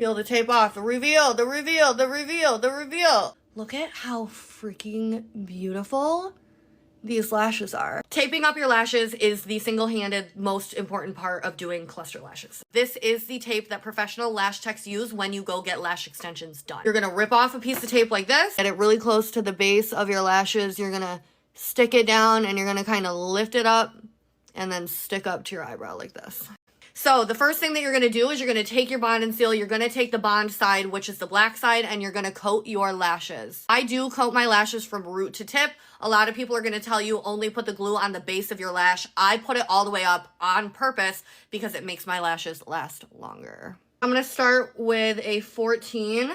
Peel the tape off. The reveal, the reveal, the reveal, the reveal. Look at how freaking beautiful these lashes are. Taping up your lashes is the single-handed most important part of doing cluster lashes. This is the tape that professional lash techs use when you go get lash extensions done. You're gonna rip off a piece of tape like this, get it really close to the base of your lashes. You're gonna stick it down and you're gonna kind of lift it up and then stick up to your eyebrow like this. So the first thing that you're going to do is you're going to take your bond and seal. You're going to take the bond side, which is the black side, and you're going to coat your lashes. I do coat my lashes from root to tip. A lot of people are going to tell you only put the glue on the base of your lash. I put it all the way up on purpose because it makes my lashes last longer. I'm going to start with a 14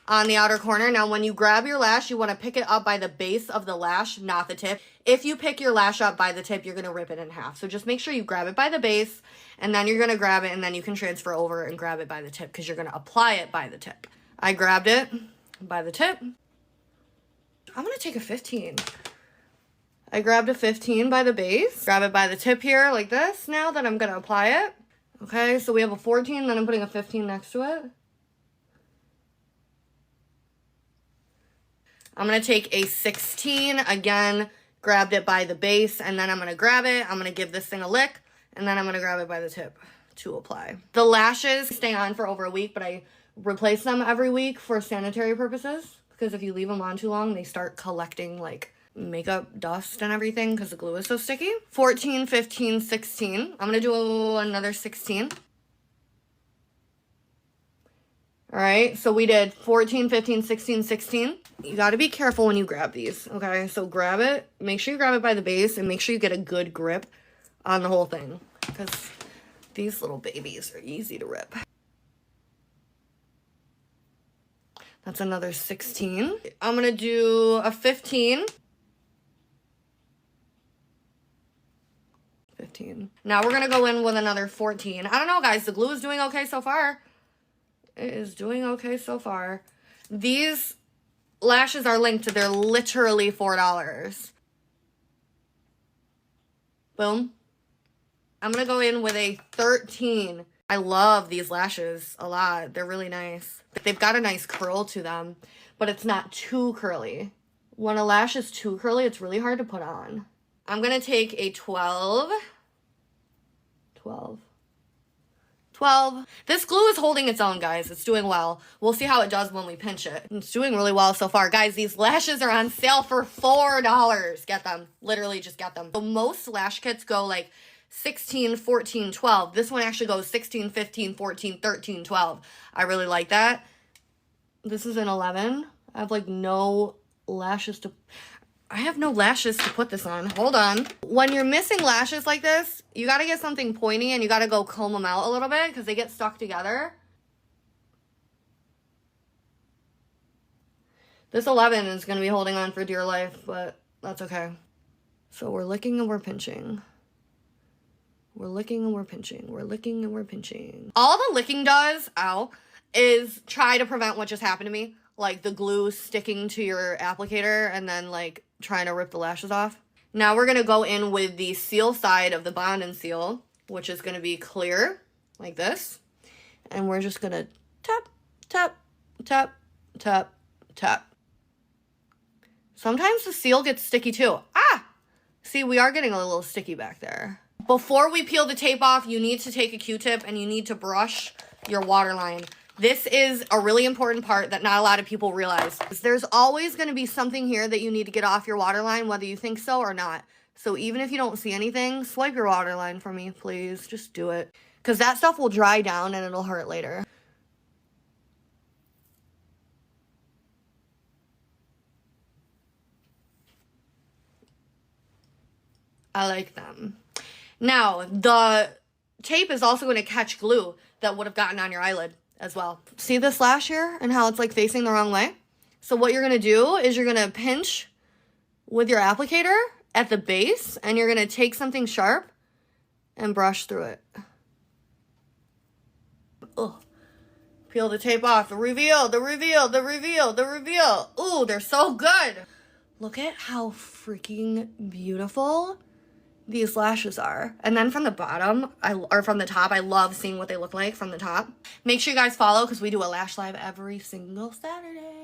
on the outer corner. Now, when you grab your lash, you want to pick it up by the base of the lash, not the tip. If you pick your lash up by the tip, you're going to rip it in half. So just make sure you grab it by the base, and then you're going to grab it, and then you can transfer over and grab it by the tip because you're going to apply it by the tip. I grabbed it by the tip. I'm going to take a 15. I grabbed a 15 by the base. Grab it by the tip here like this now that I'm going to apply it. Okay, so we have a 14, then I'm putting a 15 next to it. I'm going to take a 16, again, grabbed it by the base, and then I'm going to grab it. I'm going to give this thing a lick, and then I'm going to grab it by the tip to apply. The lashes stay on for over a week, but I replace them every week for sanitary purposes, because if you leave them on too long, they start collecting, like, makeup dust and everything because the glue is so sticky. 14, 15, 16. I'm going to do another 16. All right, so we did 14, 15, 16, 16. You got to be careful when you grab these, okay? So grab it. Make sure you grab it by the base and make sure you get a good grip on the whole thing because these little babies are easy to rip. That's another 16. I'm going to do a 15. 15. Now we're going to go in with another 14. I don't know, guys. The glue is doing okay so far. It is doing okay so far. These lashes are linked. They're literally $4. Boom. I'm going to go in with a 13. I love these lashes a lot. They're really nice. They've got a nice curl to them, but it's not too curly. When a lash is too curly, it's really hard to put on. I'm going to take a 12. 12. This glue is holding its own, guys. It's doing well. We'll see how it does when we pinch it. It's doing really well so far. Guys, these lashes are on sale for $4. Get them. Literally just get them. So most lash kits go like 16, 14, 12. This one actually goes 16, 15, 14, 13, 12. I really like that. This is an 11. I have like no lashes to... I have no lashes to put this on. Hold on. When you're missing lashes like this, you got to get something pointy and you got to go comb them out a little bit because they get stuck together. This 11 is going to be holding on for dear life, but that's okay. So we're licking and we're pinching. We're licking and we're pinching. We're licking and we're pinching. All the licking does, is try to prevent what just happened to me. Like the glue sticking to your applicator and then like trying to rip the lashes off. Now we're going to go in with the seal side of the bond and seal, which is going to be clear like this. And we're just going to tap, tap, tap, tap, tap. Sometimes the seal gets sticky too. See, we are getting a little sticky back there. Before we peel the tape off, you need to take a Q-tip and you need to brush your waterline. This is a really important part that not a lot of people realize. There's always going to be something here that you need to get off your waterline, whether you think so or not. So even if you don't see anything, swipe your waterline for me, please. Just do it. Because that stuff will dry down and it'll hurt later. I like them. Now, the tape is also going to catch glue that would have gotten on your eyelid as well. See this lash here and how it's like facing the wrong way? So what you're going to do is you're going to pinch with your applicator at the base and you're going to take something sharp and brush through it. Ugh. Peel the tape off. The reveal, the reveal, the reveal, the reveal. Ooh, they're so good. Look at how freaking beautiful these lashes are. And then from the bottom, or from the top, I love seeing what they look like from the top. Make sure you guys follow because we do a lash live every single Saturday.